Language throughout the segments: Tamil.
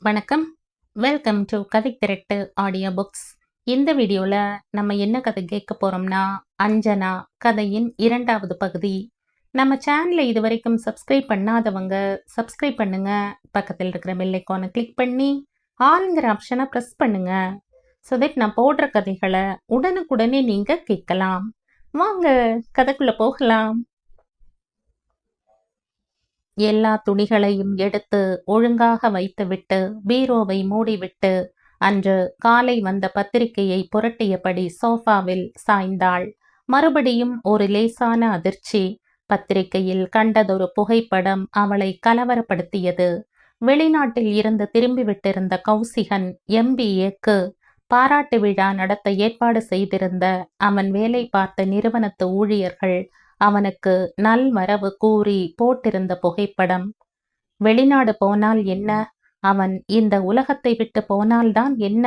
வணக்கம். வெல்கம் டு கதை திரட்டு ஆடியோ புக்ஸ். இந்த வீடியோவில் நம்ம என்ன கதை கேட்க போகிறோம்னா, அஞ்சனா கதையின் 2வது பகுதி. நம்ம சேனலை இது வரைக்கும் சப்ஸ்கிரைப் பண்ணாதவங்க சப்ஸ்கிரைப் பண்ணுங்க. பக்கத்தில் இருக்கிற பெல் ஐக்கானை கிளிக் பண்ணி ஆல்ங்கிற ஆப்ஷனை ப்ரெஸ் பண்ணுங்க. ஸோ தட் நான் போடுற கதைகளை உடனுக்குடனே நீங்கள் கேட்கலாம். வாங்க கதைக்குள்ளே போகலாம். எல்லா துணிகளையும் எடுத்து ஒழுங்காக வைத்துவிட்டு பீரோவை மூடிவிட்டு அன்று காலை வந்த பத்திரிகையை புரட்டியபடி சோஃபாவில் சாய்ந்தாள். மறுபடியும் ஒரு லேசான அதிர்ச்சி. பத்திரிகையில் கண்டதொரு புகைப்படம் அவளை கலவரப்படுத்தியது. வெளிநாட்டில் இருந்து திரும்பிவிட்டிருந்த கௌசிகன் MBAக்கு பாராட்டு விழா நடத்த ஏற்பாடு செய்திருந்த அவன் வேலை பார்த்த நிறுவனத்து ஊழியர்கள் அவனுக்கு நல்வரவு கூறி போட்டிருந்த புகைப்படம். வெளிநாடு போனால் என்ன, அவன் இந்த உலகத்தை விட்டு போனால்தான் என்ன?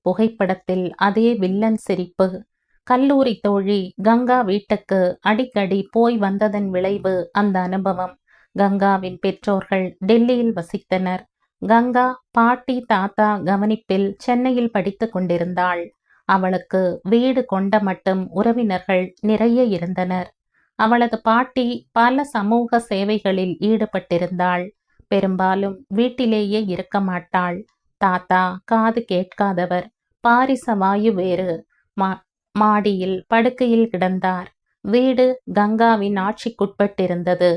புகைப்படத்தில் அதே வில்லன் சிரிப்பு. கல்லூரி தோழி கங்கா வீட்டுக்கு அடிக்கடி போய் வந்ததன் விளைவு அந்த அனுபவம். கங்காவின் பெற்றோர்கள் டெல்லியில் வசித்தனர். கங்கா பாட்டி தாத்தா கவனிப்பில் சென்னையில் படித்து கொண்டிருந்தாள். அவளுக்கு வீடு கொண்ட மட்டும் உறவினர்கள் நிறைய இருந்தனர். அவளது பாட்டி பல சமூக சேவைகளில் ஈடுபட்டிருந்தாள். பெரும்பாலும் வீட்டிலேயே இருக்க மாட்டாள். தாத்தா காது கேட்காதவர், பாரிச வாயு வேறு. மாடியில் படுக்கையில் கிடந்தார். வீடு கங்காவின் ஆட்சிக்குட்பட்டிருந்தது.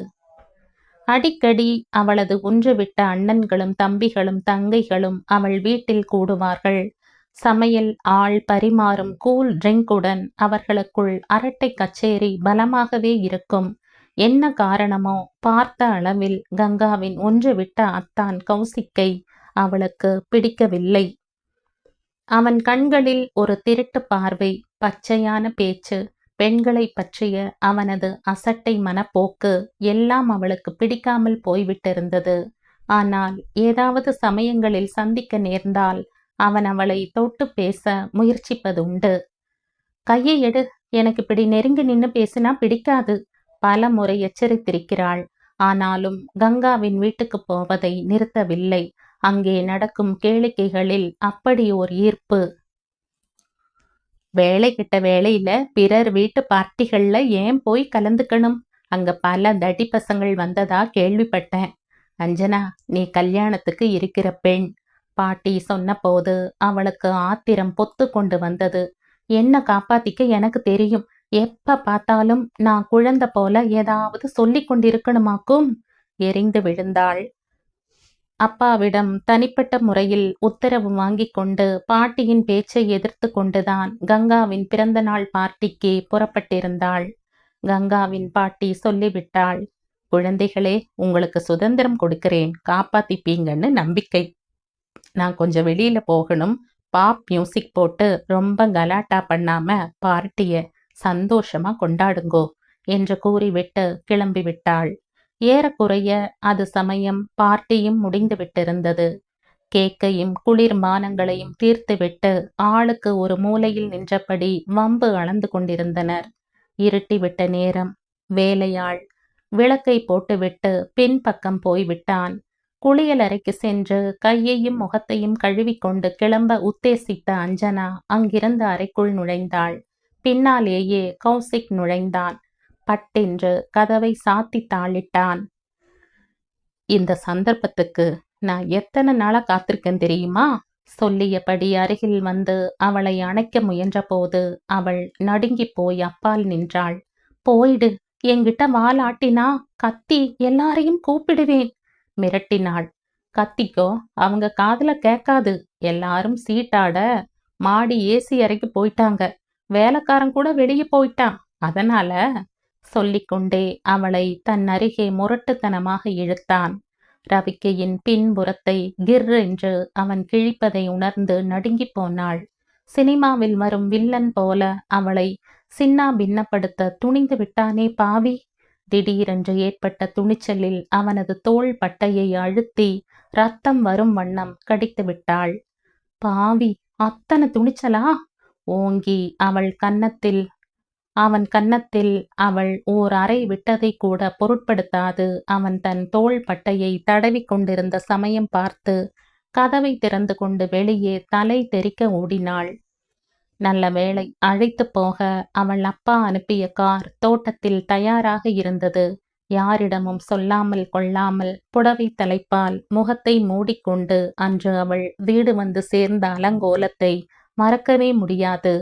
அடிக்கடி அவளது ஒன்றுவிட்ட அண்ணன்களும் தம்பிகளும் தங்கைகளும் அவள் வீட்டில் கூடுவார்கள். சமையல் ஆள் பரிமாறும் கூல் ட்ரிங்குடன் அவர்களுக்குள் அரட்டை கச்சேரி பலமாகவே இருக்கும். என்ன காரணமோ பார்த்த அளவில் கங்காவின் ஒன்றுவிட்ட அத்தான் கௌசிக்கை அவளுக்கு பிடிக்கவில்லை. அவன் கண்களில் ஒரு திருட்டு பார்வை, பச்சையான பேச்சு, பெண்களை பற்றிய அவனது அசட்டை மனப்போக்கு எல்லாம் அவளுக்கு பிடிக்காமல் போய்விட்டிருந்தது. ஆனால் ஏதாவது சமயங்களில் சந்திக்க நேர்ந்தால் அவன் அவளை தொட்டு பேச முயற்சிப்பதுண்டு. கையை எடு, எனக்கு இப்படி நெருங்கி நின்று பேசினா பிடிக்காது, பல முறை எச்சரித்திருக்கிறாள். ஆனாலும் கங்காவின் வீட்டுக்கு போவதை நிறுத்தவில்லை. அங்கே நடக்கும் கேளிக்கைகளில் அப்படி ஓர் ஈர்ப்பு. வேலை கிட்ட வேலையில பிறர் வீட்டு பார்ட்டிகள்ல ஏன் போய் கலந்துக்கணும்? அங்க பல தடி பசங்கள் வந்ததா கேள்விப்பட்டேன். அஞ்சனா, நீ கல்யாணத்துக்கு இருக்கிற பெண். பாட்டி சொன்னபோது அவளுக்கு ஆத்திரம் பொத்து கொண்டு வந்தது. என்ன காப்பாத்திக்க எனக்கு தெரியும். எப்ப பார்த்தாலும் நான் குழந்தை போல ஏதாவது சொல்லி கொண்டிருக்கணுமாக்கும். எரிந்து விழுந்தாள். அப்பாவிடம் தனிப்பட்ட முறையில் உத்தரவு வாங்கி கொண்டு பாட்டியின் பேச்சை எதிர்த்து கொண்டுதான் கங்காவின் பிறந்த நாள் பார்ட்டிக்கு புறப்பட்டிருந்தாள். கங்காவின் பாட்டி சொல்லிவிட்டாள், குழந்தைகளே, உங்களுக்கு சுதந்திரம் கொடுக்கிறேன், காப்பாத்திப்பீங்கன்னு நம்பிக்கை. நான் கொஞ்சம் வெளியில போகணும். பாப் மியூசிக் போட்டு ரொம்ப கலாட்டா பண்ணாம பார்ட்டிய சந்தோஷமா கொண்டாடுங்கோ என்று கூறிவிட்டு கிளம்பி விட்டாள். ஏறக்குறைய அது சமயம் பார்ட்டியும் முடிந்து விட்டிருந்தது. கேக்கையும் குளிர்பானங்களையும் தீர்த்துவிட்டு ஆளுக்கு ஒரு மூலையில் நின்றபடி வம்பு அளந்து கொண்டிருந்தனர். இருட்டிவிட்ட நேரம். வேலையாள் விளக்கை போட்டுவிட்டு பின்பக்கம் போய்விட்டான். குளியல் அறைக்கு சென்று கையையும் முகத்தையும் கழுவிக்கொண்டு கிளம்ப உத்தேசித்த அஞ்சனா அங்கிருந்த அறைக்குள் நுழைந்தாள். பின்னாலேயே கௌசிக் நுழைந்தான். பட்டென்று கதவை சாத்தி தாளிட்டான். இந்த சந்தர்ப்பத்துக்கு நான் எத்தனை நாளா காத்திருக்கேன் தெரியுமா? சொல்லியபடி அருகில் வந்து அவளை அணைக்க முயன்ற போது அவள் நடுங்கி போய் அப்பால் நின்றாள். போயிடு, என்கிட்ட வாலாட்டினா கத்தி எல்லாரையும் கூப்பிடுவேன் மிரட்டினாள். கத்திக்கோ, அவங்க காதுல கேட்காது. எல்லாரும் சீட்டாட மாடி ஏசி அறைக்கு போயிட்டாங்க. வேலைக்காரன் கூட வெளியே போயிட்டான். அதனால சொல்லிக்கொண்டே அவளை தன் அருகே முரட்டுத்தனமாக இழுத்தான். ரவிக்கையின் பின்புறத்தை கிர் என்று அவன் கிழிப்பதை உணர்ந்து நடுங்கி போனாள். சினிமாவில் வரும் வில்லன் போல அவளை சின்னா பின்னப்படுத்த துணிந்து விட்டானே பாவி. திடீரென்று ஏற்பட்ட துணிச்சலில் அவனது தோள் பட்டையை அழுத்தி ரத்தம் வரும் வண்ணம் கடித்து விட்டாள். பாவி, அத்தனை துணிச்சலா? ஓங்கி அவன் கன்னத்தில் அவள் ஓர் அறை விட்டதை கூட பொருட்படுத்தாது அவன் தன் தோள் பட்டையை தடவி கொண்டிருந்த சமயம் பார்த்து கதவை திறந்து கொண்டு வெளியே தலை தெறிக்க ஓடினாள். நல்ல வேளை, அழைத்து போக அவள் அப்பா அனுப்பிய கார் தோட்டத்தில் தயாராக இருந்தது. யாரிடமும் சொல்லாமல் கொள்ளாமல் புடவை தலைப்பால் முகத்தை மூடிக்கொண்டு அன்று அவள் வீடு வந்து சேர்ந்த அலங்கோலத்தை மறக்கவே முடியாது.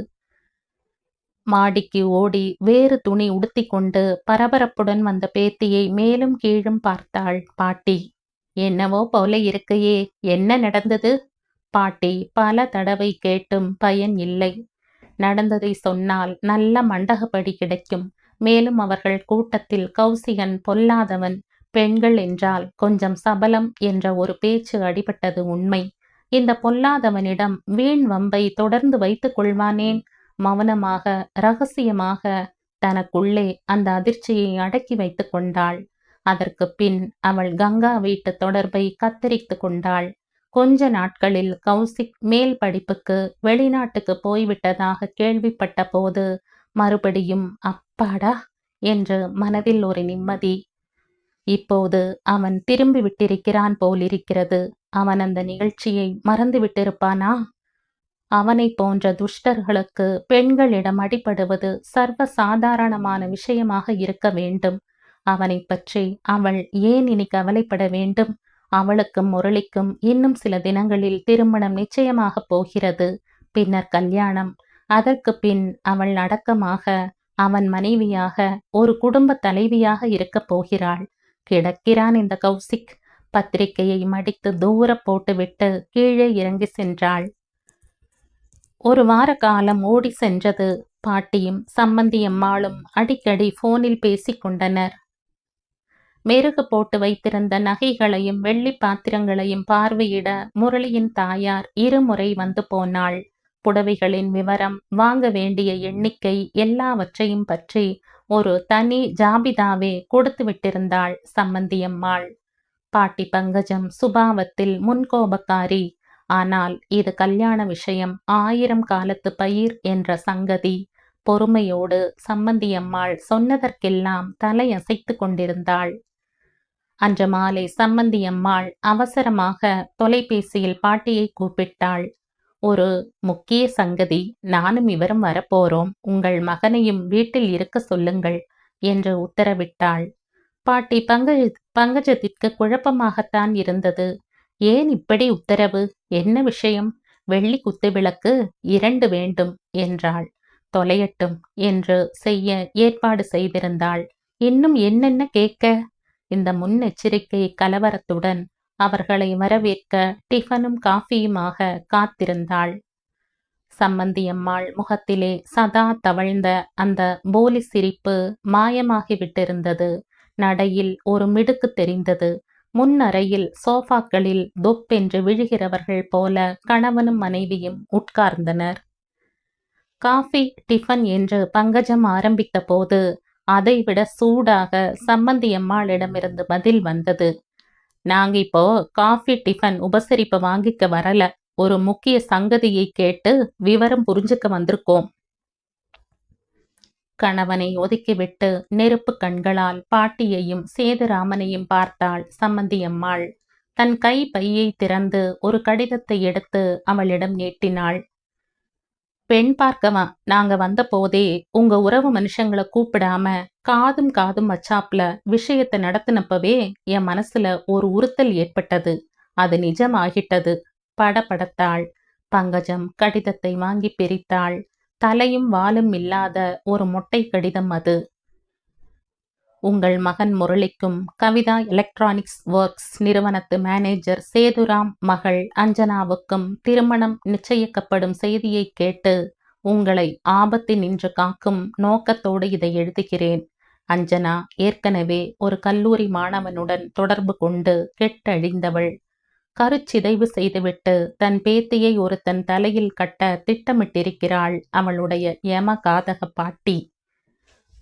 மாடிக்கு ஓடி வேறு துணி உடுத்தி கொண்டு பரபரப்புடன் வந்த பேத்தியை மேலும் கீழும் பார்த்தாள் பாட்டி. என்னவோ போல இருக்கையே, என்ன நடந்தது? பாட்டி பல தடவை கேட்டும் பயன் இல்லை. நடந்ததை சொன்னால் நல்ல மண்டகப்படி கிடைக்கும். மேலும் அவர்கள் கூட்டத்தில் கௌசிகன் பொல்லாதவன், பெண்கள் என்றால் கொஞ்சம் சபலம் என்ற ஒரு பேச்சு அடிபட்டது உண்மை. இந்த பொல்லாதவனிடம் வீண் வம்பை தொடர்ந்து வைத்துக் கொள்வானேன்? மௌனமாக இரகசியமாக தனக்குள்ளே அந்த அதிர்ச்சியை அடக்கி வைத்து கொண்டாள். அதற்கு பின் அவள் கங்கா வீட்டு தொடர்பை கத்தரித்து கொண்டாள். கொஞ்ச நாட்களில் கௌசிக் மேல் படிப்புக்கு வெளிநாட்டுக்கு போய்விட்டதாக கேள்விப்பட்ட போது மறுபடியும் அப்பாடா என்று மனதில் ஒரு நிம்மதி. இப்போது அவன் திரும்பி விட்டிருக்கிறான் போலிருக்கிறது. அவன் அந்த நிகழ்ச்சியை மறந்து விட்டிருப்பானா? அவனை போன்ற துஷ்டர்களுக்கு பெண்களிடம் அடிபடுவது சர்வ சாதாரணமான விஷயமாக இருக்க வேண்டும். அவனை பற்றி அவள் ஏன் இனி கவலைப்பட வேண்டும்? அவளுக்கும் முரளிக்கும் இன்னும் சில தினங்களில் திருமணம் நிச்சயமாக போகிறது. பின்னர் கல்யாணம். அதற்கு பின் அவள் அடக்கமாக அவன் மனைவியாக ஒரு குடும்ப தலைவியாக இருக்கப் போகிறாள். கிடக்கிறான் இந்த கௌசிக். பத்திரிகையை மடித்து தூர போட்டுவிட்டு கீழே இறங்கி சென்றாள். ஒரு வார காலம் ஓடி சென்றது. பாட்டியும் சம்பந்தியம்மாளும் அடிக்கடி போனில் பேசிக்கொண்டனர். மெருகு போட்டு வைத்திருந்த நகைகளையும் வெள்ளி பாத்திரங்களையும் பார்வையிட முரளியின் தாயார் இருமுறை வந்து போனாள். புடவைகளின் விவரம், வாங்க வேண்டிய எண்ணிக்கை எல்லாவற்றையும் பற்றி ஒரு தனி ஜாபிதாவே கொடுத்து விட்டிருந்தாள் சம்பந்தியம்மாள். பாட்டி பங்கஜம் சுபாவத்தில் முன்கோபக்காரி. ஆனால் இது கல்யாண விஷயம், 1000 காலத்து பயிர் என்ற சங்கதி. பொறுமையோடு சம்பந்தியம்மாள் சொன்னதற்கெல்லாம் தலையசைத்து கொண்டிருந்தாள். அன்று மாலை சம்பந்தியம்மாள் அவசரமாக தொலைபேசியில் பாட்டியை கூப்பிட்டாள். ஒரு முக்கிய சங்கதி, நானும் இவரும் வரப்போறோம், உங்கள் மகனையும் வீட்டில் இருக்க சொல்லுங்கள் என்று உத்தரவிட்டாள். பாட்டி பங்கஜத்திற்கு குழப்பமாகத்தான் இருந்தது. ஏன் இப்படி உத்தரவு? என்ன விஷயம்? வெள்ளி குத்துவிளக்கு 2 வேண்டும் என்றாள். தொலையட்டும் என்று செய்ய ஏற்பாடு செய்திருந்தாள். இன்னும் என்னென்ன கேட்க? இந்த முன்னெச்சரிக்கை கலவரத்துடன் அவர்களை வரவேற்க டிஃபனும் காஃபியுமாக காத்திருந்தாள். சம்பந்தியம்மாள் முகத்திலே சதா தவழ்ந்த அந்த போலி சிரிப்பு மாயமாகிவிட்டிருந்தது. நடையில் ஒரு மிடுக்கு தெரிந்தது. முன்னறையில் சோஃபாக்களில் தொப்பென்று விழுகிறவர்கள் போல கணவனும் மனைவியும் உட்கார்ந்தனர். காஃபி டிஃபன் என்று பங்கஜம் ஆரம்பித்த போது அதைவிட சூடாக சம்பந்தியம்மாளிடமிருந்து பதில் வந்தது. நாங்க இப்போ காஃபி டிஃபன் உபசரிப்பை வாங்கிக்க வரல, ஒரு முக்கிய சங்கதியை கேட்டு விவரம் புரிஞ்சுக்க வந்திருக்கோம். கணவனை ஒதுக்கிவிட்டு நெருப்பு கண்களால் பாட்டியையும் சேதுராமனையும் பார்த்தாள் சம்பந்தியம்மாள். தன் கை பையை திறந்து ஒரு கடிதத்தை எடுத்து அவளிடம் நீட்டினாள். பெண் பார்க்கவா நாங்க வந்த போதே உங்க உறவு மனுஷங்களை கூப்பிடாம காதும் காதும் வச்சாப்ல விஷயத்தை நடத்தினப்பவே என் மனசுல ஒரு உறுத்தல் ஏற்பட்டது. அது நிஜமாகிட்டது. படபடத்தாள். பங்கஜம் கடிதத்தை வாங்கி பிரித்தாள். தலையும் வாலும் இல்லாத ஒரு மொட்டை கடிதம் அது. உங்கள் மகன் முரளிக்கும் கவிதா எலக்ட்ரானிக்ஸ் ஒர்க்ஸ் நிறுவனத்து மேனேஜர் சேதுராம் மகள் அஞ்சனாவுக்கும் திருமணம் நிச்சயிக்கப்படும் செய்தியை கேட்டு உங்களை ஆபத்தினின்று காக்கும் நோக்கத்தோடு இதை எழுதுகிறேன். அஞ்சனா ஏற்கனவே ஒரு கல்லூரி மாணவனுடன் தொடர்பு கொண்டு கெட்டழிந்தவள். கருச்சிதைவு செய்துவிட்டு தன் பேத்தியை ஒருத்தன் தலையில் கட்ட திட்டமிட்டிருக்கிறாள் அவளுடைய யமகாதக பாட்டி.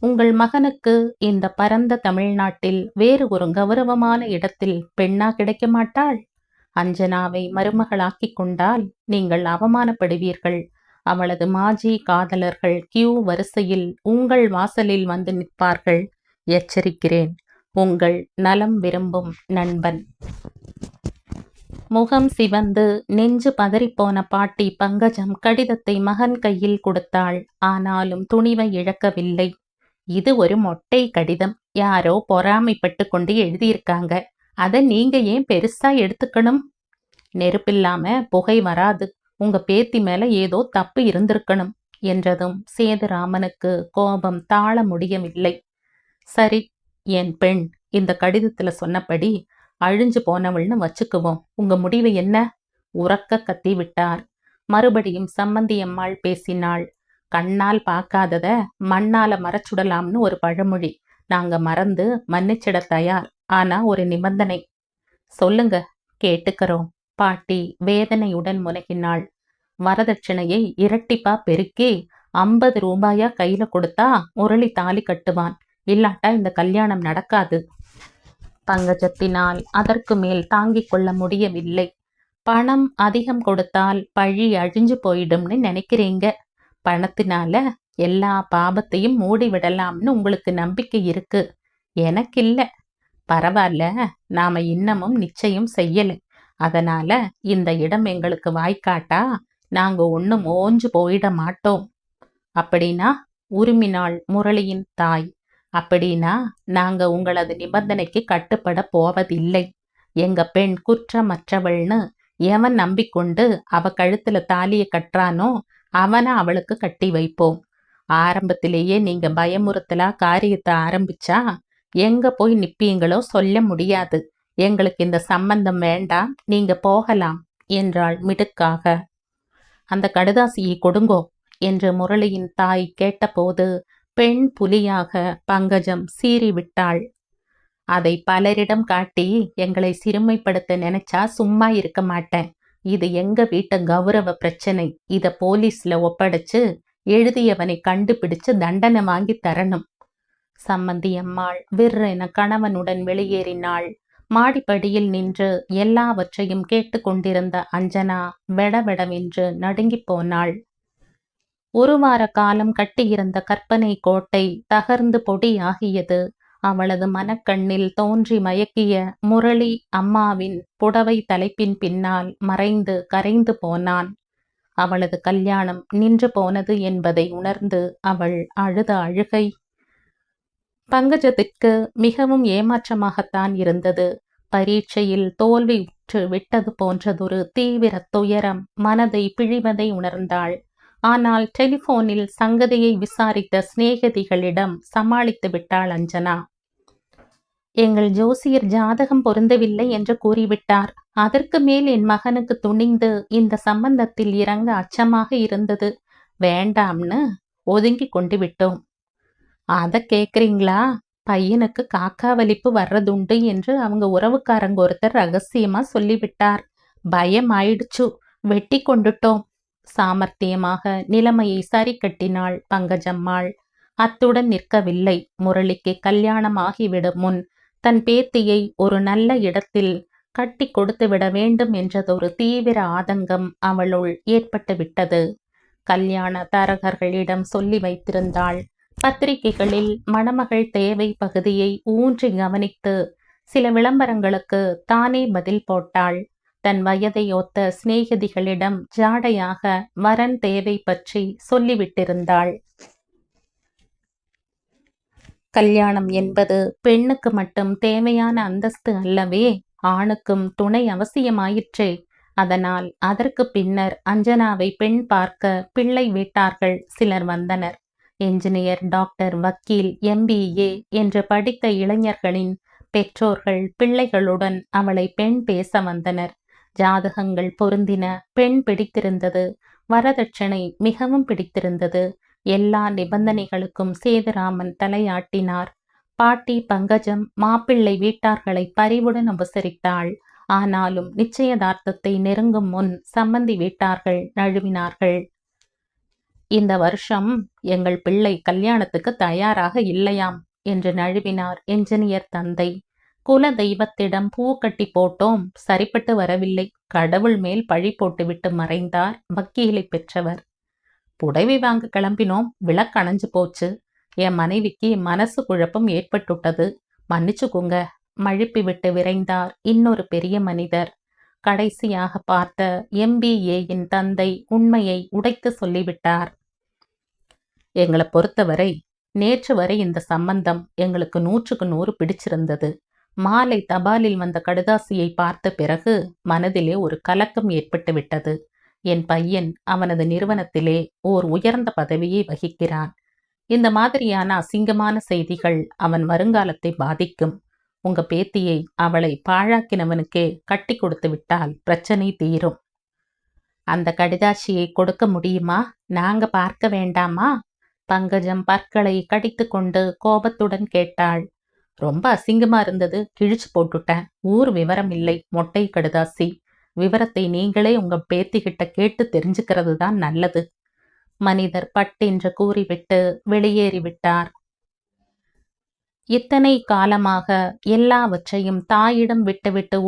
உங்கள் மகனுக்கு இந்த பரந்த தமிழ்நாட்டில் வேறு ஒரு கௌரவமான இடத்தில் பெண்ணா கிடைக்க மாட்டாள்? அஞ்சனாவை மருமகளாக்கிக் கொண்டால் நீங்கள் அவமானப்படுவீர்கள். அவளது மாஜி காதலர்கள் கியூ வரிசையில் உங்கள் வாசலில் வந்து நிற்பார்கள். எச்சரிக்கிறேன். உங்கள் நலம் விரும்பும் நண்பன். முகம் சிவந்து நெஞ்சு பதறிப்போன பாட்டி பங்கஜம் கடிதத்தை மகன் கையில் கொடுத்தாள். ஆனாலும் துணிவை இழக்கவில்லை. இது ஒரு மொட்டை கடிதம். யாரோ பொறாமைப்பட்டு கொண்டு எழுதியிருக்காங்க. அதை நீங்க ஏன் பெருசா எடுத்துக்கணும்? நெருப்பில்லாம புகை வராது. உங்க பேத்தி மேல ஏதோ தப்பு இருந்திருக்கணும் என்றதும் சேதுராமனுக்கு கோபம் தாழ முடியவில்லை. சரி, என் பெண் இந்த கடிதத்துல சொன்னபடி அழிஞ்சு போனவள்னு வச்சுக்குவோம். உங்க முடிவு என்ன? உறக்க கத்தி விட்டார். மறுபடியும் சம்மந்தி அம்மாள் பேசினாள். கண்ணால் பார்க்காதத மண்ணால மறைச்சுடலாம்னு ஒரு பழமொழி. நாங்க மறந்து மன்னிச்சிட தயார். ஆனா ஒரு நிபந்தனை. சொல்லுங்க, கேட்டுக்கிறோம். பாட்டி வேதனையுடன் முனகினாள். வரதட்சணையை இரட்டிப்பா பெருக்கி 50 ரூபாயா கையில கொடுத்தா முரளி தாலி கட்டுவான். இல்லாட்டா இந்த கல்யாணம் நடக்காது. பங்கஜத்தினால் அதற்கு மேல் தாங்கிக் கொள்ள முடியவில்லை. பணம் அதிகம் கொடுத்தால் பழி அழிஞ்சு போயிடும்னு நினைக்கிறீங்க. பணத்தினால எல்லா பாபத்தையும் மூடி விடலாம்னு உங்களுக்கு நம்பிக்கை இருக்கு. எனக்கு இல்ல. பரவாயில்ல, நாம இன்னமும் நிச்சயம் செய்யல. அதனால இந்த இடம் எங்களுக்கு வாய்க்காட்டா நாங்க ஒன்னும் ஓஞ்சு போயிட மாட்டோம். அப்படின்னா? உருமினாள் முரளியின் தாய். அப்படின்னா நாங்க உங்களது நிபந்தனைக்கு கட்டுப்பட போவதில்லை. எங்க பெண் குற்றமற்றவள்னு எவன் நம்பிக்கொண்டு அவ கழுத்துல தாலிய கட்டுறானோ அவனை அவளுக்கு கட்டி வைப்போம். ஆரம்பத்திலேயே நீங்க பயமுறுத்தலா காரியத்தை ஆரம்பிச்சா எங்க போய் நிப்பீங்களோ சொல்ல முடியாது. எங்களுக்கு இந்த சம்பந்தம் வேண்டாம், நீங்க போகலாம் என்றாள் மிடுக்காக. அந்த கடுதாசியை கொடுங்கோ என்று முரளியின் தாய் கேட்டபோது பெண் புலியாக பங்கஜம் சீறிவிட்டாள். அதை பலரிடம் காட்டி எங்களை சிறுமைப்படுத்த நினைச்சா சும்மா இருக்க மாட்டேன். இது எங்க வீட்டு கௌரவ பிரச்சனை. இத போலீஸ்ல ஒப்படைச்சு எழுதியவனை கண்டுபிடிச்சு தண்டனை வாங்கி தரணும். சம்மந்தி அம்மாள் விற்றென கணவனுடன் வெளியேறினாள். மாடிப்படியில் நின்று எல்லாவற்றையும் கேட்டுக்கொண்டிருந்த அஞ்சனா வெடவெடவென்று நடுங்கிப் போனாள். ஒரு வார காலம் கட்டியிருந்த கற்பனை கோட்டை தகர்ந்து பொடியாகியது. அவளது மனக்கண்ணில் தோன்றி மயக்கிய முரளி அம்மாவின் புடவை தலைப்பின் பின்னால் மறைந்து கரைந்து போனான். அவளது கல்யாணம் நின்று போனது என்பதை உணர்ந்து அவள் அழுத அழுகை பங்கஜத்திற்கு மிகவும் ஏமாற்றமாகத்தான் இருந்தது. பரீட்சையில் தோல்வி உற்று விட்டது போன்றதொரு தீவிர துயரம் மனதை பிழிவதை உணர்ந்தாள். ஆனால் டெலிபோனில் சங்கதியை விசாரித்த சிநேகிதிகளிடம் சமாளித்து விட்டாள் அஞ்சனா. எங்கள் ஜோசியர் ஜாதகம் பொருந்தவில்லை என்று கூறிவிட்டார். அதற்கு மேல் என் மகனுக்கு துணிந்து இந்த சம்பந்தத்தில் இறங்க அச்சமாக இருந்தது. வேண்டாம்னு ஒதுங்கி கொண்டு விட்டோம். அத கேக்குறீங்களா? பையனுக்கு காக்கா வலிப்பு வர்றதுண்டு என்று அவங்க உறவுக்காரங்க ஒருத்தர் ரகசியமா சொல்லிவிட்டார். பயம் ஆயிடுச்சு. வெட்டி கொண்டுட்டோம். சாமர்த்தியமாக நிலைமையை சரி கட்டினாள் பங்கஜம்மாள். அத்துடன் நிற்கவில்லை. முரளிக்கு கல்யாணம் ஆகிவிடும் முன் தன் பேத்தியை ஒரு நல்ல இடத்தில் கட்டி கொடுத்து விட வேண்டும் என்றதொரு தீவிர ஆதங்கம் அவளுள் ஏற்பட்டு விட்டது. கல்யாண தரகர்களிடம் சொல்லி வைத்திருந்தாள். பத்திரிகைகளில் மணமகள் தேவை பகுதியை ஊன்றி கவனித்து சில விளம்பரங்களுக்கு தானே பதில் போட்டாள். தன் வயதை ஒத்த சிநேகிதிகளிடம் ஜாடையாக வரன் தேவை பற்றி சொல்லிவிட்டிருந்தாள். கல்யாணம் என்பது பெண்ணுக்கு மட்டும் தேவையான அந்தஸ்து அல்லவே, ஆணுக்கும் துணை அவசியமாயிற்றே. அதனால் அதற்கு பின்னர் அஞ்சனாவை பெண் பார்க்க பிள்ளை வீட்டார்கள் சிலர் வந்தனர். என்ஜினியர், டாக்டர், வக்கீல், MBA என்று படித்த இளைஞர்களின் பெற்றோர்கள் பிள்ளைகளுடன் அவளை பெண் பேச வந்தனர். ஜாதகங்கள் பொருந்தின. பெண் பிடித்திருந்தது. வரதட்சணை மிகவும் பிடித்திருந்தது. எல்லா நிபந்தனைகளுக்கும் சேதுராமன் தலையாட்டினார். பாட்டி பங்கஜம் மாப்பிள்ளை வீட்டார்களை பரிவுடன் உபசரித்தாள். ஆனாலும் நிச்சயதார்த்தத்தை நெருங்கும் முன் சம்மந்தி வீட்டார்கள் நழுவினார்கள். இந்த வருஷம் எங்கள் பிள்ளை கல்யாணத்துக்கு தயாராக இல்லையாம் என்று நழுவினார் என்ஜினியர் தந்தை. குல தெய்வத்திடம் பூ கட்டி போட்டோம், சரிப்பட்டு வரவில்லை. கடவுள் மேல் பழி போட்டுவிட்டு மறைந்தார் வக்கீலை பெற்றவர். புடவை வாங்க கிளம்பினோம், விளக்கணைஞ்சு போச்சு. என் மனைவிக்கு மனசு குழப்பம் ஏற்பட்டுட்டது, மன்னிச்சுக்குங்க. மழுப்பி விட்டு விரைந்தார் இன்னொரு பெரிய மனிதர். கடைசியாக பார்த்த MBAயின் தந்தை உண்மையை உடைத்து சொல்லிவிட்டார். எங்களை பொறுத்தவரை நேற்று வரை இந்த சம்பந்தம் எங்களுக்கு 100க்கு 100 பிடிச்சிருந்தது. மாலை தபாலில் வந்த கடுதாசியை பார்த்த பிறகு மனதிலே ஒரு கலக்கம் ஏற்பட்டு விட்டது. என் பையன் அவனது நிறுவனத்திலே ஓர் உயர்ந்த பதவியை வகிக்கிறான். இந்த மாதிரியான அசிங்கமான செய்திகள் அவன் வருங்காலத்தை பாதிக்கும். உங்க பேத்தியை அவளை பாழாக்கினவனுக்கே கட்டி கொடுத்து விட்டால் பிரச்சனை தீரும். அந்த கடிதாசியை கொடுக்க முடியுமா? நாங்க பார்க்க வேண்டாமா? பங்கஜம் பற்களை கடித்து கொண்டு கோபத்துடன் கேட்டாள். ரொம்ப அசிங்கமா இருந்தது, கிழிச்சு போட்டுட்டேன். ஊர் விவரம் இல்லை, மொட்டை கடுதாசி. விவரத்தை நீங்களே உங்க பேத்திகிட்ட கேட்டு தெரிஞ்சுக்கிறது தான் நல்லது. மனிதர் பட்டென்று கூறிவிட்டு வெளியேறிவிட்டார். இத்தனை காலமாக எல்லாவற்றையும் தாயிடம் விட்டுவிட்டு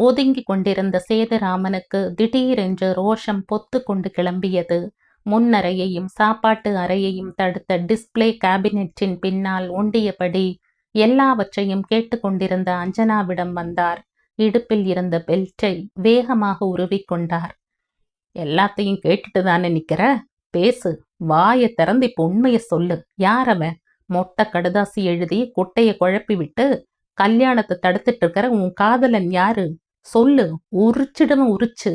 ஒதுங்கி கொண்டிருந்த சேதுராமனுக்கு திடீரென்று ரோஷம் பொத்து கொண்டு கிளம்பியது. முன்னறையையும் சாப்பாட்டு அறையையும் தடுத்த டிஸ்பிளே கேபினெட்டின் பின்னால் ஒண்டியபடி எல்லாவற்றையும் கேட்டுக்கொண்டிருந்த அஞ்சனாவிடம் வந்தார். இடுப்பில் இருந்த பெல்ட்டை வேகமாக உருவிக்கொண்டார். எல்லாத்தையும் கேட்டுட்டு தானே நிக்கிற? பேசு, வாயை திறந்து இப்ப உண்மைய சொல்லு. யார் அவன்? மொட்டை கடுதாசி எழுதி குட்டைய குழப்பி விட்டு கல்யாணத்தை தடுத்துட்டு இருக்கிற உன் காதலன் யாரு? சொல்லு, உரிச்சிடுவன் உரிச்சு.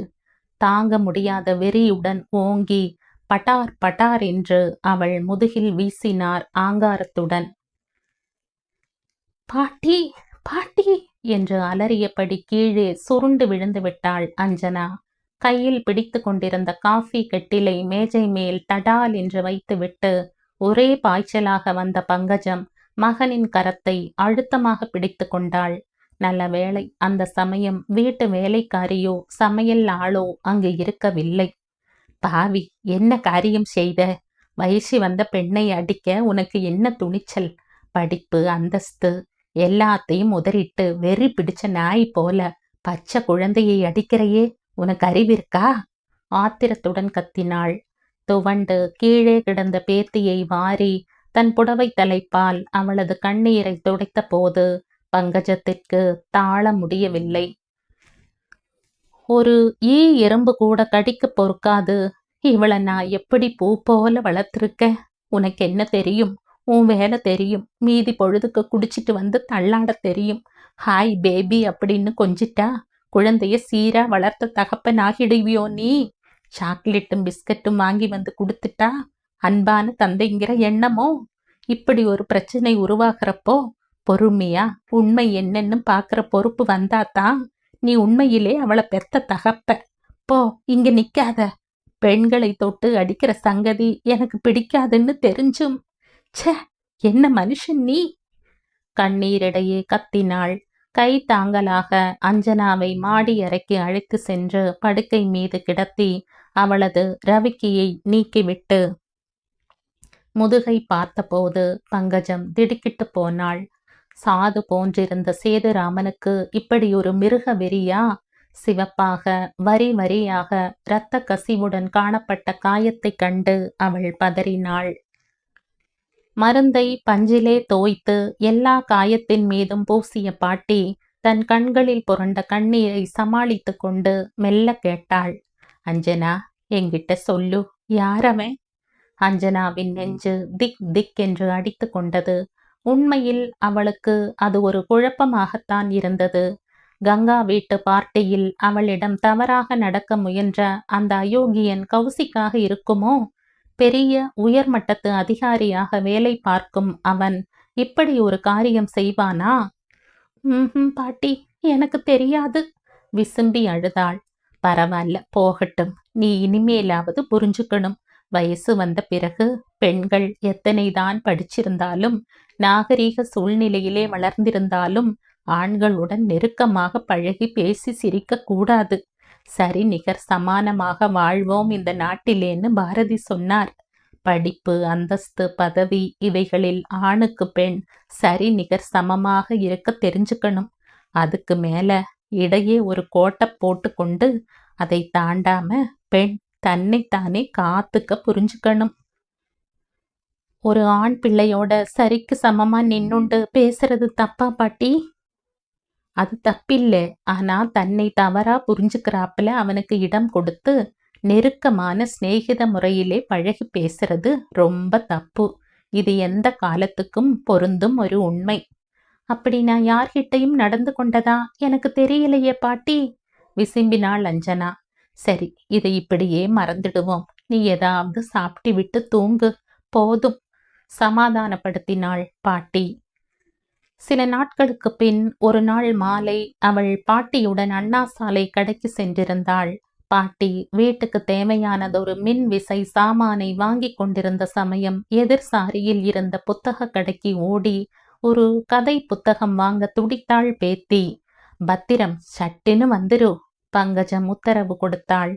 தாங்க முடியாத வெறியுடன் ஓங்கி பட்டார் பட்டார் என்று அவள் முதுகில் வீசினார் ஆங்காரத்துடன். பாட்டி பாட்டி என்று அலறியபடி கீழே சுருண்டு விழுந்து விட்டாள் அஞ்சனா. கையில் பிடித்து கொண்டிருந்த காஃபி கெட்டிலை மேஜை மேல் தடால் என்று வைத்துவிட்டு ஒரே பாய்ச்சலாக வந்த பங்கஜம் மகனின் கரத்தை அழுத்தமாக பிடித்து கொண்டாள். நல்ல வேளை அந்த சமயம் வீட்டு வேலைக்காரியோ சமையல் ஆளோ அங்கு இருக்கவில்லை. பாவி, என்ன காரியம் செய்த? வயசு வந்த பெண்ணை அடிக்க உனக்கு என்ன துணிச்சல்? படிப்பு அந்தஸ்து எல்லாத்தையும் உதறிட்டு வெறி பிடிச்ச நாய் போல பச்சை குழந்தையை அடிக்கிறையே, உனக்கு அறிவிருக்கா? ஆத்திரத்துடன் கத்தினாள். துவண்டு கீழே கிடந்த பேத்தியை வாரி தன் புடவை தலைப்பால் அவளது கண்ணீரை துடைத்த போது பங்கஜத்திற்கு தாழ முடியவில்லை. ஒரு எறும்பு கூட கடிக்க பொறுக்காது. இவளை நான் எப்படி பூ போல வளர்த்திருக்கேன். உனக்கு என்ன தெரியும்? உன் வேலை தெரியும். மீதி பொழுதுக்கு குடிச்சிட்டு வந்து தள்ளாட தெரியும். ஹாய் பேபி அப்படின்னு கொஞ்சிட்டா குழந்தைய சீரா வளர்த்த தகப்பன் ஆகிடுவியோ நீ? சாக்லேட்டும் பிஸ்கட்டும் வாங்கி வந்து கொடுத்துட்டா அன்பான தந்தைங்கிற எண்ணமோ? இப்படி ஒரு பிரச்சனை உருவாகிறப்போ பொறுமையா உண்மை என்னன்னு பாக்குற பொறுப்பு வந்தாதான் நீ உண்மையிலே அவளை பெத்த தகப்ப. போ, இங்க நிக்காத. பெண்களை தொட்டு அடிக்கிற சங்கதி எனக்கு பிடிக்காதுன்னு தெரிஞ்சும் ச்சே, என்ன மனுஷன் நீ? கண்ணீரிடையே கத்தினாள். கை தாங்கலாக அஞ்சனாவை மாடி அறைக்கு அழைத்து சென்று படுக்கை மீது கிடத்தி அவளது ரவிக்கையை நீக்கிவிட்டு முதுகை பார்த்தபோது பங்கஜம் திடுக்கிட்டு போனாள். சாது போன்றிருந்த சேதுராமனுக்கு இப்படி ஒரு மிருக வெறியா? சிவப்பாக வரி வரியாக இரத்த கசிவுடன் காணப்பட்ட காயத்தை கண்டு அவள் பதறினாள். மருந்தை பஞ்சிலே தோய்த்து எல்லா காயத்தின் மீதும் பூசிய பாட்டி தன் கண்களில் புரண்ட கண்ணீரை சமாளித்து கொண்டு மெல்ல கேட்டாள். அஞ்சனா, என்கிட்ட சொல்லு, யாரவன்? அஞ்சனாவின் நெஞ்சு திக் திக் என்று அடித்து கொண்டது. உண்மையில் அவளுக்கு அது ஒரு குழப்பமாகத்தான் இருந்தது. கங்கா வீட்டு பார்ட்டியில் அவளிடம் தவறாக நடக்க முயன்ற அந்த அயோக்கியன் கௌசிக்காக இருக்குமோ? பெரிய உயர்மட்டத்து அதிகாரியாக வேலை பார்க்கும் அவன் இப்படி ஒரு காரியம் செய்வானா? பாட்டி, எனக்கு தெரியாது. விசும்பி அழுதாள். பரவாயில்ல, போகட்டும். நீ இனிமேலாவது புரிஞ்சுக்கணும். வயசு வந்த பிறகு பெண்கள் எத்தனைதான் படிச்சிருந்தாலும் நாகரீக சூழ்நிலையிலே வளர்ந்திருந்தாலும் ஆண்களுடன் நெருக்கமாக பழகி பேசி சிரிக்க கூடாது. சரி நிகர் சமானமாக வாழ்வோம் இந்த நாட்டிலேன்னு பாரதி சொன்னார். படிப்பு அந்தஸ்து பதவி இவைகளில் ஆணுக்கு பெண் சரி நிகர் சமமாக இருக்க தெரிஞ்சுக்கணும். அதுக்கு மேல இடையே ஒரு கோட்டை போட்டு கொண்டு அதை தாண்டாம பெண் தன்னைத்தானே காத்துக்க புரிஞ்சுக்கணும். ஒரு ஆண் பிள்ளையோட சரிக்கு சமமா நின்னுண்டு பேசுறது தப்பா பாட்டி? அது தப்பில்ல. ஆனா தன்னை தவறா புரிஞ்சுக்கிறாப்புல அவனுக்கு இடம் கொடுத்து நெருக்கமான சிநேகித முறையிலே பழகி பேசுறது ரொம்ப தப்பு. இது எந்த காலத்துக்கும் பொருந்தும் ஒரு உண்மை. அப்படி நான் யார்கிட்டயும் நடந்து கொண்டதா எனக்கு தெரியலையே பாட்டி, விசும்பினாள் அஞ்சனா. சரி, இதை இப்படியே மறந்துடுவோம். நீ ஏதாவது சாப்பிட்டு விட்டு தூங்கு, போதும், சமாதானப்படுத்தினாள் பாட்டி. சில நாட்களுக்கு பின் ஒரு நாள் மாலை அவள் பாட்டியுடன் அண்ணா சாலை கடைக்கு சென்றிருந்தாள். பாட்டி வீட்டுக்கு தேவையானதொரு மின் விசை சாமானை வாங்கி கொண்டிருந்த சமயம் எதிர் சாரியில் இருந்த புத்தக கடைக்கு ஓடி ஒரு கதை புத்தகம் வாங்க துடித்தாள் பேத்தி. பத்திரம், சட்டுன்னு வந்துரு, பங்கஜம் உத்தரவு கொடுத்தாள்.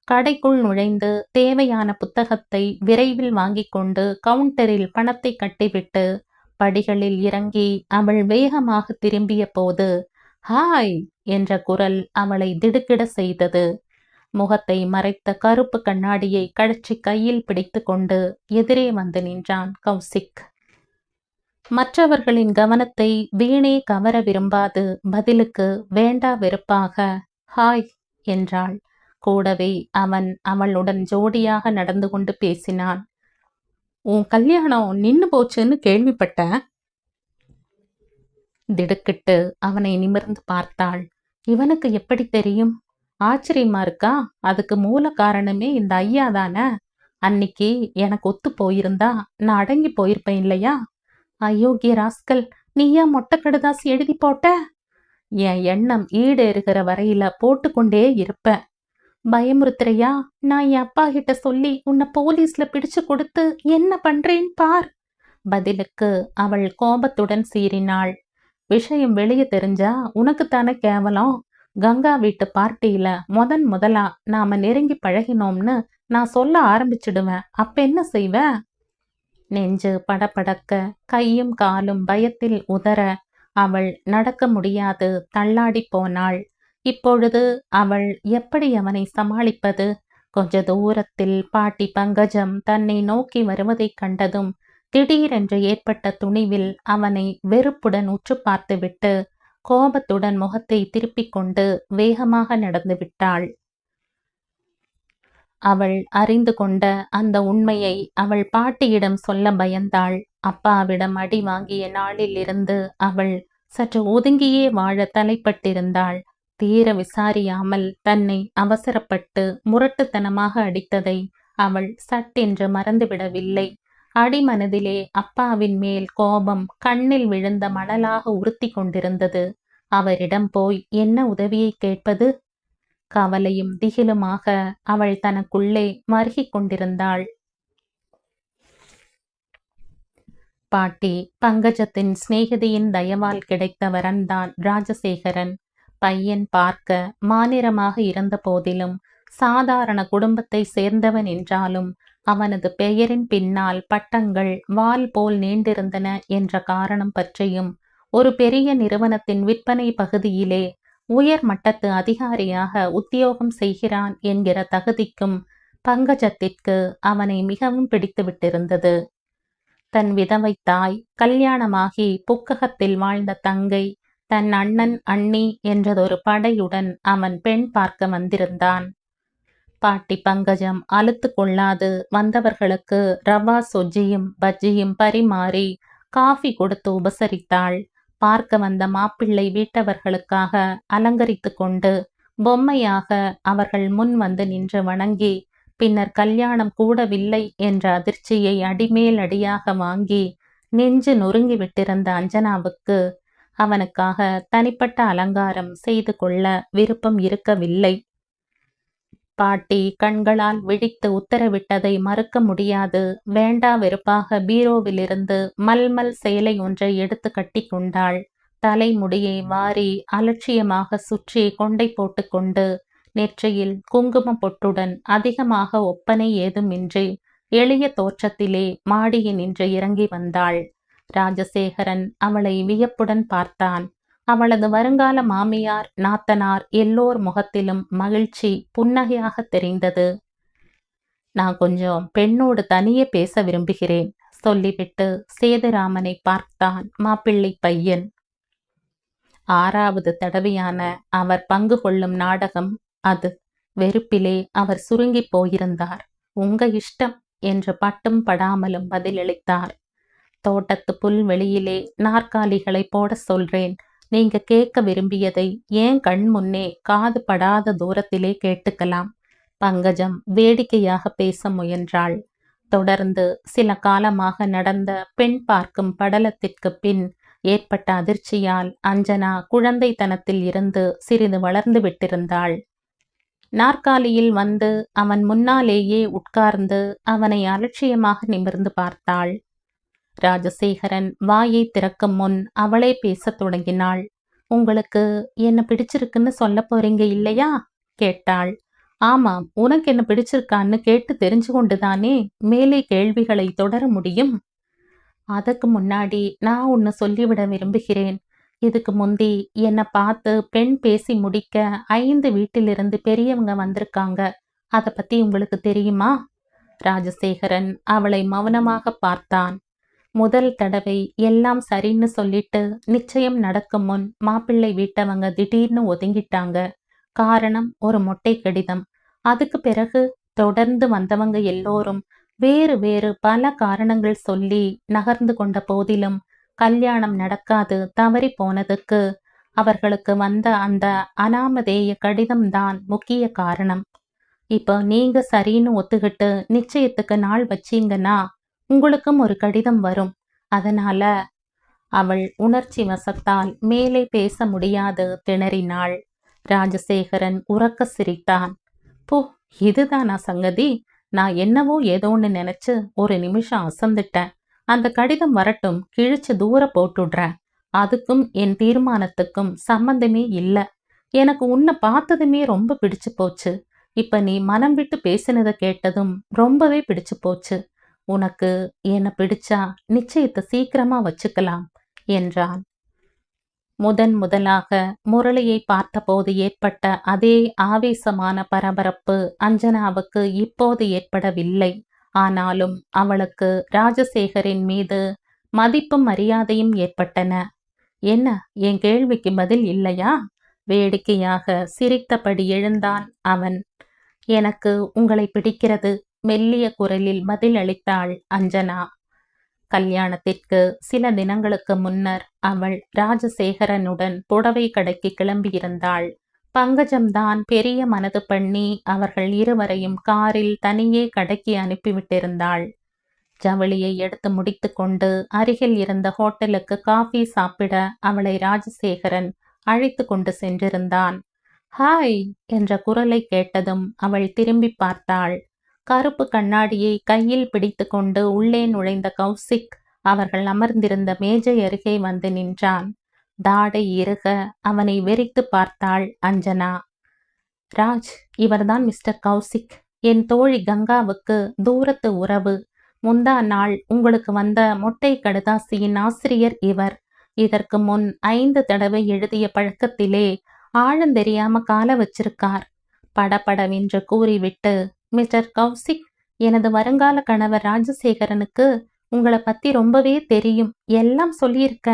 கடைக்குள் நுழைந்து தேவையான புத்தகத்தை விரைவில் வாங்கிக் கொண்டு கவுண்டரில் பணத்தை கட்டிவிட்டு படிகளில் இறங்கி அவள் வேகமாக திரும்பிய போது ஹாய் என்ற குரல் அவளை திடுக்கிட செய்தது. முகத்தை மறைத்த கருப்பு கண்ணாடியை கழற்றி கையில் பிடித்து கொண்டு எதிரே வந்து நின்றான் கௌசிக். மற்றவர்களின் கவனத்தை வீணே கவர விரும்பாது பதிலுக்கு வேண்டா வெறுப்பாக ஹாய் என்றாள். கூடவே அவன் அவளுடன் ஜோடியாக நடந்து கொண்டு பேசினான். உன் கல்யாணம் நின்னு போச்சுன்னு கேள்விப்பட்டேன். திடுக்கிட்டு அவனை நிமிர்ந்து பார்த்தாள். இவனுக்கு எப்படி தெரியும்? ஆச்சரியமா இருக்கா? அதுக்கு மூல காரணமே இந்த ஐயா தானே. அன்னிக்கு எனக்கு ஒத்து போயிருந்தா நான் அடங்கி போயிருப்பேன் இல்லையா? அயோக்கிய ராஸ்கல், நீயா மொட்டை கடுதாசி எழுதி போட்ட? என் எண்ணம் ஈடேறுகிற வரையில போட்டுக்கொண்டே இருப்ப. பயமுறுத்துறையா? நான் என் அப்பா கிட்ட சொல்லி உன்னை போலீஸ்ல பிடிச்சு கொடுத்து என்ன பண்றேன் பார். பதிலுக்கு அவள் கோபத்துடன் சீறினாள். விஷயம் வெளியே தெரிஞ்சா உனக்குத்தானே கேவலம். கங்கா வீட்டு பார்ட்டியில முதலா நாம நெருங்கி பழகினோம்னு நான் சொல்ல ஆரம்பிச்சிடுவேன். அப்ப என்ன செய்வ? நெஞ்சு படபடக்க கையும் காலும் பயத்தில் உதற அவள் நடக்க முடியாது தள்ளாடி போனாள். இப்பொழுது அவள் எப்படி அவனை சமாளிப்பது? கொஞ்ச தூரத்தில் பாட்டி பங்கஜம் தன்னை நோக்கி வருவதைக் கண்டதும் திடீரென்று ஏற்பட்ட துணிவில் அவனை வெறுப்புடன் உற்று பார்த்துவிட்டு கோபத்துடன் முகத்தை திருப்பிக் கொண்டு வேகமாக நடந்து விட்டாள். அவள் அறிந்து கொண்ட அந்த உண்மையை அவள் பாட்டியிடம் சொல்ல பயந்தாள். அப்பாவிடம் அடி வாங்கிய நாளில் இருந்து அவள் சற்று ஒதுங்கியே வாழ தலைப்பட்டிருந்தாள். தீர விசாரியாமல் தன்னை அவசரப்பட்டு முரட்டுத்தனமாக அடித்ததை அவள் சட்டென்று மறந்துவிடவில்லை. அடிமனதிலே அப்பாவின் மேல் கோபம் கண்ணில் விழுந்த மணலாக உறுத்தி கொண்டிருந்தது. அவரிடம் போய் என்ன உதவியை கேட்பது? கவலையும் திகிலுமாக அவள் தனக்குள்ளே மருகிக் கொண்டிருந்தாள். பாட்டி பங்கஜத்தின் சிநேகிதியின் தயவால் கிடைத்த வரன்தான் ராஜசேகரன். பையன் பார்க்க மாநிறமாக இருந்த போதிலும் சாதாரண குடும்பத்தை சேர்ந்தவன் என்றாலும் அவனது பெயரின் பின்னால் பட்டங்கள் வால் போல் நீண்டிருந்தன என்ற காரணம் பற்றியும் ஒரு பெரிய நிறுவனத்தின் விற்பனை பகுதியிலே உயர் மட்டத்து அதிகாரியாக உத்தியோகம் செய்கிறான் என்கிற தகுதிக்கும் பங்கஜத்திற்கு அவனை மிகவும் பிடித்துவிட்டிருந்தது. தன் விதவை தாய், கல்யாணமாகி புக்ககத்தில் வாழ்ந்த தங்கை, தன் அண்ணன் அண்ணி என்றதொரு படையுடன் அவன் பெண் பார்க்க வந்திருந்தான். பாட்டி பங்கஜம் அலுத்து கொள்ளாது வந்தவர்களுக்கு ரவா சொஜ்ஜியும் பஜ்ஜியும் பரிமாறி காஃபி கொடுத்து உபசரித்தாள். பார்க்க வந்த மாப்பிள்ளை வீட்டவர்களுக்காக அலங்கரித்து கொண்டு பொம்மையாக அவர்கள் முன் வந்து நின்று வணங்கி பின்னர் கல்யாணம் கூடவில்லை என்ற அதிர்ச்சியை அடிமேல் அடியாக வாங்கி நெஞ்சு நொறுங்கி விட்டிருந்த அஞ்சனாவுக்கு அவனுக்காக தனிப்பட்ட அலங்காரம் செய்து கொள்ள விருப்பம் இருக்கவில்லை. பாட்டி கண்களால் விழித்து உத்தரவிட்டதை மறுக்க முடியாது. வேண்டா வெறுப்பாக பீரோவிலிருந்து மல்மல் சேலை ஒன்றை எடுத்து கட்டி கொண்டாள். தலைமுடியை வாரி அலட்சியமாக சுற்றி கொண்டை போட்டுக்கொண்டு நெற்றியில் குங்கும பொட்டுடன் அதிகமாக ஒப்பனை ஏதுமின்றி எளிய தோற்றத்திலே மாடியினின்று இறங்கி வந்தாள். ராஜசேகரன் அவளை வியப்புடன் பார்த்தான். அவளது வருங்கால மாமியார் நாத்தனார் எல்லோர் முகத்திலும் மகிழ்ச்சி புன்னகையாக தெரிந்தது. நான் கொஞ்சம் பெண்ணோடு தனியே பேச விரும்புகிறேன் சொல்லிவிட்டு சேதுராமனை பார்த்தான் மாப்பிள்ளை பையன். 6வது தடவையான அவர் பங்கு கொள்ளும் நாடகம் அது. வெறுப்பிலே அவர் சுருங்கி போயிருந்தார். உங்க இஷ்டம் என்று பட்டும் படாமலும் பதிலளித்தார். தோட்டத்து புல்வெளியிலே நாற்காலிகளை போட சொல்றேன். நீங்க கேட்க விரும்பியதை ஏன் கண் முன்னே காது படாத தூரத்திலே கேட்டுக்கலாம். பங்கஜம் வேடிக்கையாக பேச முயன்றாள். தொடர்ந்து சில காலமாக நடந்த பெண் பார்க்கும் படலத்திற்கு பின் ஏற்பட்ட அதிர்ச்சியால் அஞ்சனா குழந்தைத்தனத்தில் இருந்து சிறிது வளர்ந்து விட்டிருந்தாள். நாற்காலியில் வந்து அவன் முன்னாலேயே உட்கார்ந்து அவனை அலட்சியமாக நிமிர்ந்து பார்த்தாள். ராஜசேகரன் வாயை திறக்கும் முன் அவளே பேசத் தொடங்கினாள். உங்களுக்கு என்ன பிடிச்சிருக்குன்னு சொல்ல போறீங்க இல்லையா கேட்டாள். ஆமாம், உனக்கு என்ன பிடிச்சிருக்கான்னு கேட்டு தெரிஞ்சு கொண்டுதானே மேலே கேள்விகளை தொடர முடியும். அதுக்கு முன்னாடி நான் ஒன்னு சொல்லிவிட விரும்புகிறேன். இதுக்கு முந்தி என்னை பார்த்து பெண் பேசி முடிக்க 5 வீட்டிலிருந்து பெரியவங்க வந்திருக்காங்க. அதை பத்தி உங்களுக்கு தெரியுமா? ராஜசேகரன் அவளை மௌனமாக பார்த்தான். முதல் தடவை எல்லாம் சரின்னு சொல்லிட்டு நிச்சயம் நடக்கும் முன் மாப்பிள்ளை வீட்டவங்க திடீர்னு ஒதுங்கிட்டாங்க. காரணம் ஒரு மொட்டை கடிதம். அதுக்கு பிறகு தொடர்ந்து வந்தவங்க எல்லோரும் வேறு வேறு பல காரணங்கள் சொல்லி நகர்ந்து கொண்ட போதிலும் கல்யாணம் நடக்காது தவறி போனதுக்கு அவர்களுக்கு வந்த அந்த அனாமதேய கடிதம்தான் முக்கிய காரணம். இப்போ நீங்க சரின்னு ஒத்துக்கிட்டு நிச்சயத்துக்கு நாள் வச்சீங்கன்னா உங்களுக்கும் ஒரு கடிதம் வரும். அதனால அவள் உணர்ச்சி வசத்தால் மேலே பேச முடியாது திணறினாள். ராஜசேகரன் உரக்க சிரித்தான். போ, இதுதானா சங்கதி? நான் என்னவோ ஏதோன்னு நினைச்சு ஒரு நிமிஷம் அசந்துட்டேன். அந்த கடிதம் வரட்டும், கிழிச்சு தூர போட்டுடுறேன். அதுக்கும் என் தீர்மானத்துக்கும் சம்பந்தமே இல்லை. எனக்கு உன்னை பார்த்ததுமே ரொம்ப பிடிச்சு போச்சு. இப்ப நீ மனம் விட்டு பேசினதை கேட்டதும் ரொம்பவே பிடிச்சு போச்சு. உனக்கு என்ன பிடிச்சா நிச்சயத்தை சீக்கிரமா வச்சுக்கலாம் என்றான். முதலாக முரளியை பார்த்தபோது ஏற்பட்ட அதே ஆவேசமான பரபரப்பு அஞ்சனாவுக்கு இப்போது ஏற்படவில்லை. ஆனாலும் அவளுக்கு ராஜசேகரின் மீது மதிப்பும் மரியாதையும் ஏற்பட்டன. என்ன, என் கேள்விக்கு பதில் இல்லையா? வேடிக்கையாக சிரித்தபடி எழுந்தான் அவன். எனக்கு உங்களை பிடிக்கிறது, மெல்லிய குரலில் பதிலளித்தாள் அஞ்சனா. கல்யாணத்திற்கு சில தினங்களுக்கு முன்னர் அவள் ராஜசேகரனுடன் புடவை கடைக்கு கிளம்பியிருந்தாள். பங்கஜம்தான் பெரிய மனது பண்ணி அவர்கள் இருவரையும் காரில் தனியே கடைக்கு அனுப்பிவிட்டிருந்தாள். ஜவுளியை எடுத்து முடித்து கொண்டு அருகில் இருந்த ஹோட்டலுக்கு காஃபி சாப்பிட அவளை ராஜசேகரன் அழைத்து கொண்டு சென்றிருந்தான். ஹாய் என்ற குரலை கேட்டதும் அவள் திரும்பி பார்த்தாள். கருப்பு கண்ணாடியை கையில் பிடித்து கொண்டு உள்ளே நுழைந்த கௌசிக் அவர்கள் அமர்ந்திருந்த மேஜை அருகே வந்து நின்றான். தாடை இறுக அவனை வெறித்து பார்த்தாள் அஞ்சனா. ராஜ், இவர்தான் மிஸ்டர் கௌசிக். என் தோழி கங்காவுக்கு தூரத்து உறவு. முந்தா நாள் உங்களுக்கு வந்த மொட்டை கடுதாசியின் ஆசிரியர் இவர். இதற்கு முன் 5 தடவை எழுதிய பழக்கத்திலே ஆழந்தெரியாம கால வச்சிருக்கார். படபடவென்று கூறிவிட்டு, மிஸ்டர் கௌசிக், எனது வருங்கால கணவர் ராஜசேகரனுக்கு உங்களை பத்தி ரொம்பவே தெரியும். எல்லாம் சொல்லியிருக்க.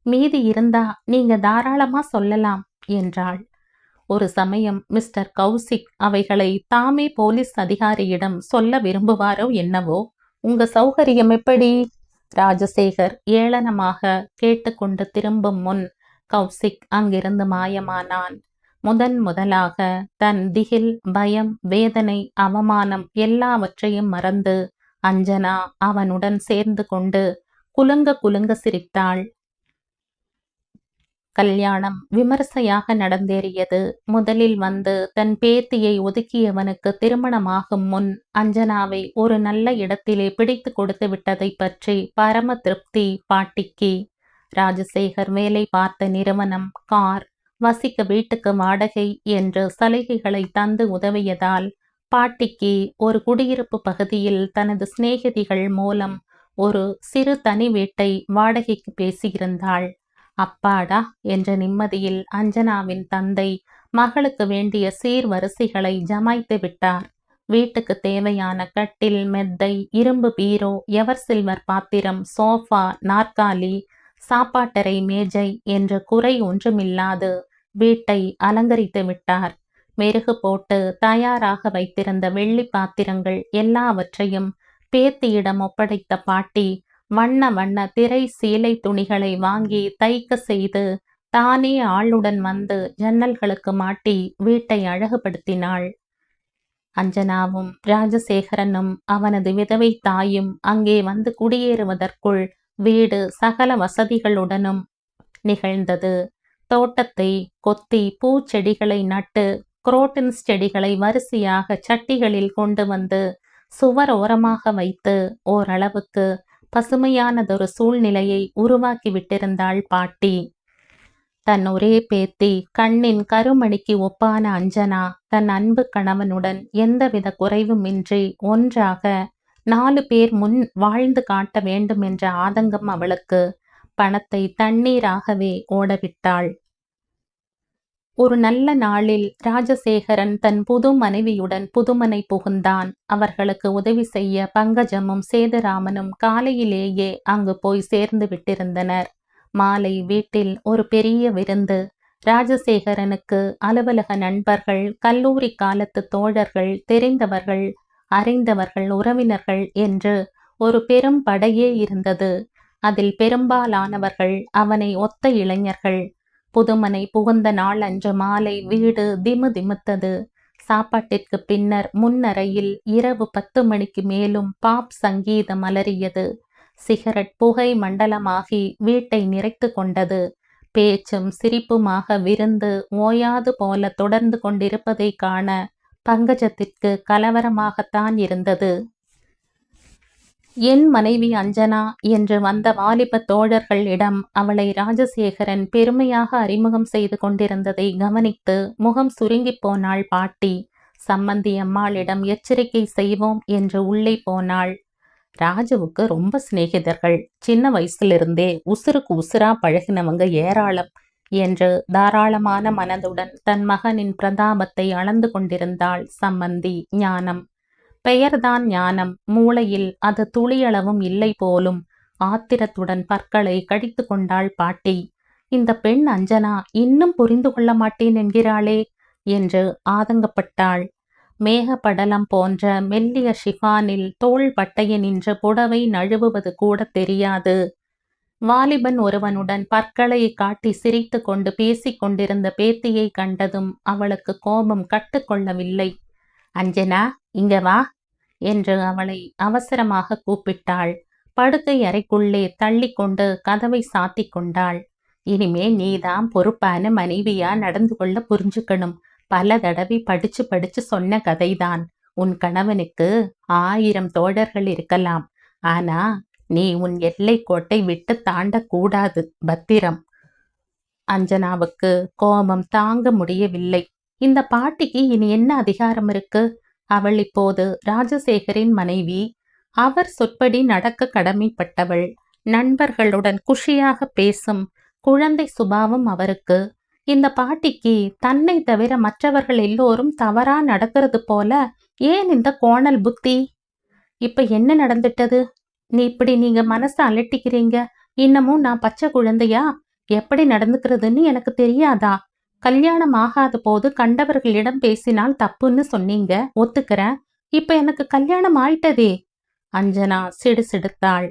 மீதி இருந்தா நீங்க தாராளமா சொல்லலாம் என்றாள். ஒரு சமயம் மிஸ்டர் கௌசிக் அவைகளை தாமே போலீஸ் அதிகாரியிடம் சொல்ல விரும்புவாரோ என்னவோ. உங்க சௌகரியம் எப்படி? ராஜசேகர் ஏளனமாக கேட்டுக்கொண்டு திரும்பும் முன் கௌசிக் அங்கிருந்து மாயமானான். முதலாக தன் திகில், பயம், வேதனை, அவமானம் எல்லாவற்றையும் மறந்து அஞ்சனா அவனுடன் சேர்ந்து கொண்டு குலுங்க சிரித்தாள். கல்யாணம் விமர்சையாக நடந்தேறியது. முதலில் வந்து தன் பேத்தியை ஒதுக்கியவனுக்கு திருமணமாகும் முன் அஞ்சனாவை ஒரு நல்ல இடத்திலே பிடித்து கொடுத்து விட்டதை பற்றி பரம திருப்தி பாட்டிக்கு. ராஜசேகர் வேலை பார்த்த நிறுவனம், கார், வசிக்க வீட்டுக்கு வாடகை என்று சலுகைகளை தந்து உதவியதால் பாட்டிக்கு ஒரு குடியிருப்பு பகுதியில் தனது சிநேகிதிகள் மூலம் ஒரு சிறு தனி வீட்டை வாடகைக்கு பேசியிருந்தாள். அப்பாடா என்ற நிம்மதியில் அஞ்சனாவின் தந்தை மகளுக்கு வேண்டிய சீர்வரிசைகளை ஜமாய்த்து விட்டார். வீட்டுக்கு தேவையான கட்டில், மெத்தை, இரும்பு பீரோ, எவர் சில்வர் பாத்திரம், சோஃபா, நாற்காலி, சாப்பாட்டறை மேஜை என்ற குறை ஒன்றுமில்லாது வீட்டை அலங்கரித்து விட்டார். மெருகு போட்டு தயாராக வைத்திருந்த வெள்ளி பாத்திரங்கள் எல்லாவற்றையும் பேத்தியிடம் ஒப்படைத்த பாட்டி வண்ண வண்ண திரை சீலை துணிகளை வாங்கி தைக்க செய்து தானே ஆளுடன் வந்து ஜன்னல்களுக்கு மாட்டி வீட்டை அழகுபடுத்தினாள். அஞ்சனாவும் ராஜசேகரனும் அவனது விதவை தாயும் அங்கே வந்து குடியேறுவதற்குள் வீடு சகல வசதிகளுடனும் நிகழ்ந்தது. தோட்டத்தை கொத்தி பூச்செடிகளை நட்டு குரோட்டன்ஸ் செடிகளை வரிசையாக சட்டிகளில் கொண்டு வந்து சுவர் ஓரமாக வைத்து ஓரளவுக்கு பசுமையானதொரு சூழ்நிலையை உருவாக்கி விட்டிருந்தாள் பாட்டி. தன் ஒரே பேத்தி கண்ணின் கருமணிக்கு ஒப்பான அஞ்சனா தன் அன்பு கணவனுடன் எந்தவித குறைவுமின்றி ஒன்றாக 4 பேர் முன் வாழ்ந்து காட்ட வேண்டும் என்ற ஆதங்கம் அவளுக்கு. பணத்தை தண்ணீராகவே ஓடவிட்டாள். ஒரு நல்ல நாளில் ராஜசேகரன் தன் புது மனைவியுடன் புதுமனை புகுந்தான். அவர்களுக்கு உதவி செய்ய பங்கஜமும் சேதுராமனும் காலையிலேயே அங்கு போய் சேர்ந்து விட்டிருந்தனர். மாலை வீட்டில் ஒரு பெரிய விருந்து. ராஜசேகரனுக்கு அலுவலக நண்பர்கள், கல்லூரி காலத்து தோழர்கள், தெரிந்தவர்கள், அறிந்தவர்கள், உறவினர்கள் என்று ஒரு பெரும் படையே இருந்தது. அதில் பெரும்பாலானவர்கள் அவனை ஒத்த இளைஞர்கள். புதுமனை புகுந்த நாள் அன்று மாலை வீடு திமு திமுத்தது. சாப்பாட்டிற்கு பின்னர் முன்னறையில் இரவு 10 மணிக்கு மேலும் பாப் சங்கீதம் அலறியது. சிகரெட் புகை மண்டலமாகி வீட்டை நிறைத்து கொண்டது. பேச்சும் சிரிப்புமாக விருந்து ஓயாது போல தொடர்ந்து கொண்டிருப்பதை காண பங்கஜத்திற்கு கலவரமாகத்தான் இருந்தது. என் மனைவி அஞ்சனா என்று வந்த வாலிப தோழர்களிடம் அவளை ராஜசேகரன் பெருமையாக அறிமுகம் செய்து கொண்டிருந்ததை கவனித்து முகம் சுருங்கி போனாள் பாட்டி. சம்மந்தி அம்மாளிடம் எச்சரிக்கை செய்வோம் என்று உள்ளே போனாள். ராஜுவுக்கு ரொம்ப சிநேகிதர்கள், சின்ன வயசுலிருந்தே உசுருக்கு உசுரா பழகினவங்க ஏராளம் என்று தாராளமான மனதுடன் தன் மகனின் பிரதாபத்தை அளந்து கொண்டிருந்தாள் சம்மந்தி ஞானம். பெயர்தான் ஞானம், மூளையில் அது துளியளவும் இல்லை போலும். ஆத்திரத்துடன் பற்களை கடித்து கொண்டாள் பாட்டி. இந்த பெண் அஞ்சனா இன்னும் புரிந்து கொள்ள மாட்டேன் என்கிறாளே என்று ஆதங்கப்பட்டாள். மேகப்படலம் போன்ற மெல்லிய ஷிஃபானில் தோள் பட்டைய நின்ற புடவை நழுவுவது கூட தெரியாது. வாலிபன் ஒருவனுடன் பற்களை காட்டி சிரித்து கொண்டு பேசிக் கொண்டிருந்த பேத்தியை கண்டதும் அவளுக்கு கோபம் கட்டுக்கொள்ளவில்லை. அஞ்சனா, இங்க வா என்று அவளை அவசரமாக கூப்பிட்டாள். படுக்கை அறைக்குள்ளே தள்ளி கொண்டு கதவை சாத்தி கொண்டாள். இனிமே நீதான் பொறுப்பான மனைவியா நடந்து கொள்ள புரிஞ்சுக்கணும். பல தடவை படிச்சு சொன்ன கதைதான். உன் கணவனுக்கு 1000 தோழர்கள் இருக்கலாம். ஆனா நீ உன் எல்லை கோட்டை விட்டு தாண்டக்கூடாது. பத்திரம். அஞ்சனாவுக்கு கோபம் தாங்க முடியவில்லை. இந்த பாட்டிக்கு இனி என்ன அதிகாரம் இருக்கு? அவள் இப்போது ராஜசேகரின் மனைவி. அவர் சொற்படி நடக்க கடமைப்பட்டவள். நண்பர்களுடன் குஷியாக பேசும் குழந்தை சுபாவம் அவருக்கு. இந்த பாட்டிக்கு தன்னை தவிர மற்றவர்கள் எல்லோரும் தவறா நடக்கிறது போல ஏன் இந்த கோணல் புத்தி? இப்ப என்ன நடந்துட்டது? நீங்க மனசை அலட்டிக்கிறீங்க. இன்னமும் நான் பச்சை குழந்தையா? எப்படி நடந்துக்கிறதுன்னு எனக்கு தெரியாதா? கல்யாணம் ஆகாத போது கண்டவர்களிடம் பேசினால் தப்புன்னு சொன்னீங்க, ஒத்துக்கிறேன். இப்ப எனக்கு கல்யாணம் ஆயிட்டதே. அஞ்சனா சிடுசிடுத்தாள்.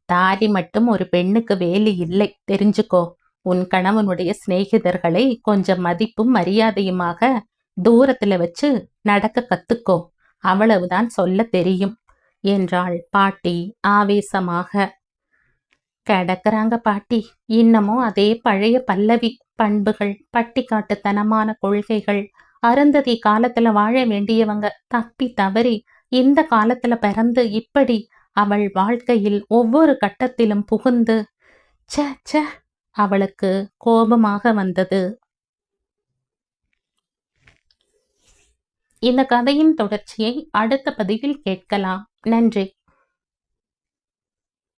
தாடி மட்டும் ஒரு பெண்ணுக்கு வேலி இல்லை, தெரிஞ்சுக்கோ. உன் கணவனுடைய சிநேகிதர்களை கொஞ்சம் மதிப்பும் மரியாதையுமாக தூரத்துல வச்சு நடக்க கத்துக்கோ. அவ்வளவுதான் சொல்ல தெரியும் என்றாள் பாட்டி ஆவேசமாக. கிடக்குறாங்க பாட்டி, இன்னமும் அதே பழைய பல்லவி பண்புகள், பட்டிக்காட்டுத்தனமான கொள்கைகள். அருந்ததி காலத்துல வாழ வேண்டியவங்க தப்பி தவறி இந்த காலத்துல பிறந்து இப்படி அவள் வாழ்க்கையில் ஒவ்வொரு கட்டத்திலும் புகுந்து ச ச அவளுக்கு கோபமாக வந்தது. இந்த கதையின் தொடர்ச்சியை அடுத்த பதிவில் கேட்கலாம். நன்றி.